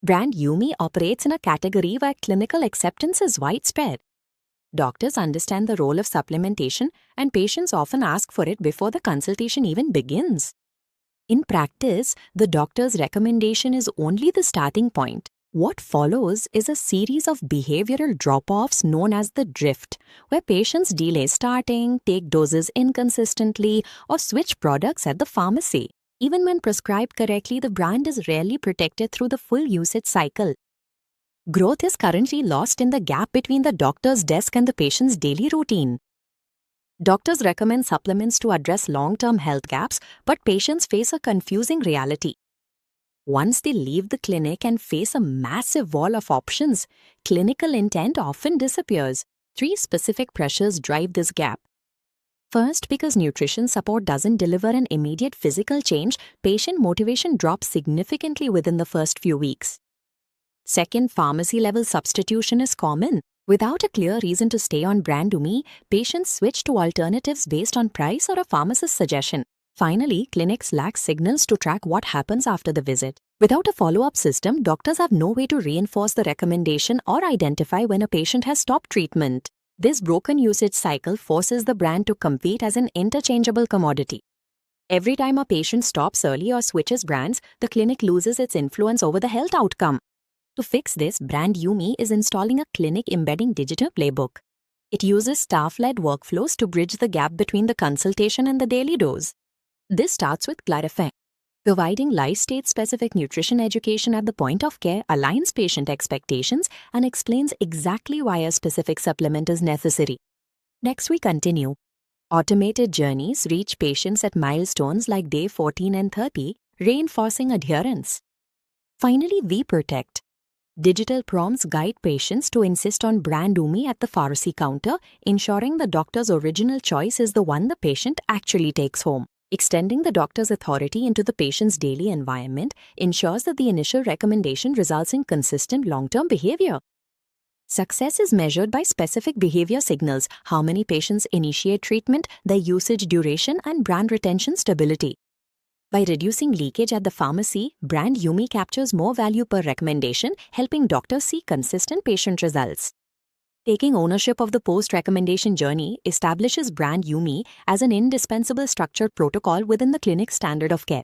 Brand Yumi operates in a category where clinical acceptance is widespread. Doctors understand the role of supplementation, and patients often ask for it before the consultation even begins. In practice, the doctor's recommendation is only the starting point. What follows is a series of behavioral drop-offs known as the drift, where patients delay starting, take doses inconsistently, or switch products at the pharmacy. Even when prescribed correctly, the brand is rarely protected through the full usage cycle. Growth is currently lost in the gap between the doctor's desk and the patient's daily routine. Doctors recommend supplements to address long-term health gaps, but patients face a confusing reality. Once they leave the clinic and face a massive wall of options, clinical intent often disappears. 3 specific pressures drive this gap. First, because nutrition support doesn't deliver an immediate physical change, patient motivation drops significantly within the first few weeks. Second, pharmacy-level substitution is common. Without a clear reason to stay on brand Yumi, patients switch to alternatives based on price or a pharmacist's suggestion. Finally, clinics lack signals to track what happens after the visit. Without a follow-up system, doctors have no way to reinforce the recommendation or identify when a patient has stopped treatment. This broken usage cycle forces the brand to compete as an interchangeable commodity. Every time a patient stops early or switches brands, the clinic loses its influence over the health outcome. To fix this, Brand Yumi is installing a clinic embedding digital playbook. It uses staff-led workflows to bridge the gap between the consultation and the daily dose. This starts with Clarify. Providing life stage-specific nutrition education at the point of care aligns patient expectations and explains exactly why a specific supplement is necessary. Next, we continue. Automated journeys reach patients at milestones like day 14 and 30, reinforcing adherence. Finally, we protect. Digital prompts guide patients to insist on Brand Yumi at the pharmacy counter, ensuring the doctor's original choice is the one the patient actually takes home. Extending the doctor's authority into the patient's daily environment ensures that the initial recommendation results in consistent long-term behavior. Success is measured by specific behavior signals: how many patients initiate treatment, their usage duration, and brand retention stability. By reducing leakage at the pharmacy, Brand Yumi captures more value per recommendation, helping doctors see consistent patient results. Taking ownership of the post-recommendation journey establishes Brand Yumi as an indispensable structured protocol within the clinic's standard of care.